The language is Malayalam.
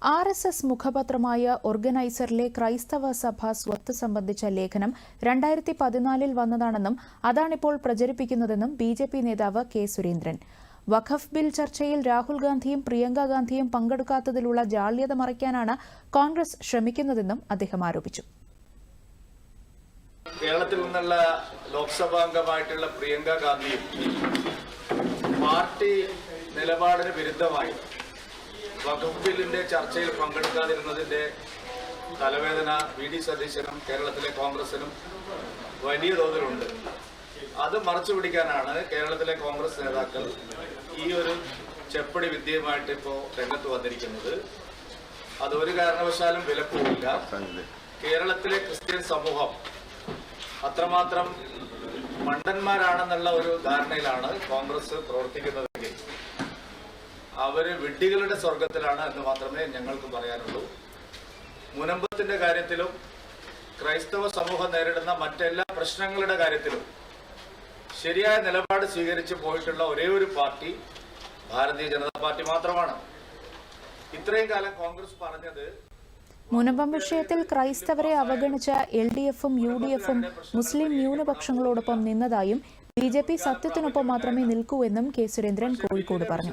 RSS മുഖപത്രമായ ഓർഗനൈസറിലെ ക്രൈസ്തവ സഭ സ്വത്ത് സംബന്ധിച്ച ലേഖനം 2014 വന്നതാണെന്നും അതാണിപ്പോൾ പ്രചരിപ്പിക്കുന്നതെന്നും ബിജെപി നേതാവ് കെ സുരേന്ദ്രൻ. വഖഫ് ബിൽ ചർച്ചയിൽ രാഹുൽ ഗാന്ധിയും പ്രിയങ്ക ഗാന്ധിയും പങ്കെടുക്കാത്തതിലുള്ള ജാള്യത മറയ്ക്കാനാണ് കോൺഗ്രസ് ശ്രമിക്കുന്നതെന്നും അദ്ദേഹം ആരോപിച്ചു. കേരളത്തിൽ നിന്നുള്ള ലോക്സഭാംഗമായിട്ടുള്ള പ്രിയങ്ക ഗാന്ധിയും പാർട്ടി നിലപാടിന് വിരുദ്ധമായി വഖഫ് ബില്ലിന്റെ ചർച്ചയിൽ പങ്കെടുക്കാതിരുന്നതിന്റെ തലവേദന വി.ഡി. സതീശനും കേരളത്തിലെ കോൺഗ്രസിനും വലിയ തോതിലുണ്ട്. അത് മറച്ചു പിടിക്കാനാണ് കേരളത്തിലെ കോൺഗ്രസ് നേതാക്കൾ ഈ ഒരു ചെപ്പടി വിദ്യയുമായിട്ട് ഇപ്പോൾ രംഗത്ത് വന്നിരിക്കുന്നത്. അതൊരു കാരണവശാലും വിലപ്പോവില്ല. കേരളത്തിലെ ക്രിസ്ത്യൻ സമൂഹം അത്രമാത്രം മണ്ടന്മാരാണെന്നുള്ള ഒരു ധാരണയിലാണ് കോൺഗ്രസ് പ്രവർത്തിക്കുന്നതെങ്കിൽ അവര് വിഡ്ഢികളുടെ സ്വർഗത്തിലാണ് എന്ന് മാത്രമേ ഞങ്ങൾക്ക് പറയാനുള്ളൂ. മുനമ്പത്തിന്റെ കാര്യത്തിലും ക്രൈസ്തവ സമൂഹം നേരിടുന്ന മറ്റെല്ലാ പ്രശ്നങ്ങളുടെ കാര്യത്തിലും ശരിയായ നിലപാട് സ്വീകരിച്ചു പോയിട്ടുള്ള ഒരേ ഒരു പാർട്ടി ഭാരതീയ ജനതാ പാർട്ടി മാത്രമാണ്. ഇത്രയും കാലം കോൺഗ്രസ് പറഞ്ഞത് മുനമ്പം വിഷയത്തിൽ ക്രൈസ്തവരെ അവഗണിച്ച LDFും UDFും മുസ്ലിം ന്യൂനപക്ഷങ്ങളോടൊപ്പം നിന്നതായും BJP സത്യത്തിനൊപ്പം മാത്രമേ നിൽക്കൂ എന്നും കെ സുരേന്ദ്രൻ കോഴിക്കോട് പറഞ്ഞു.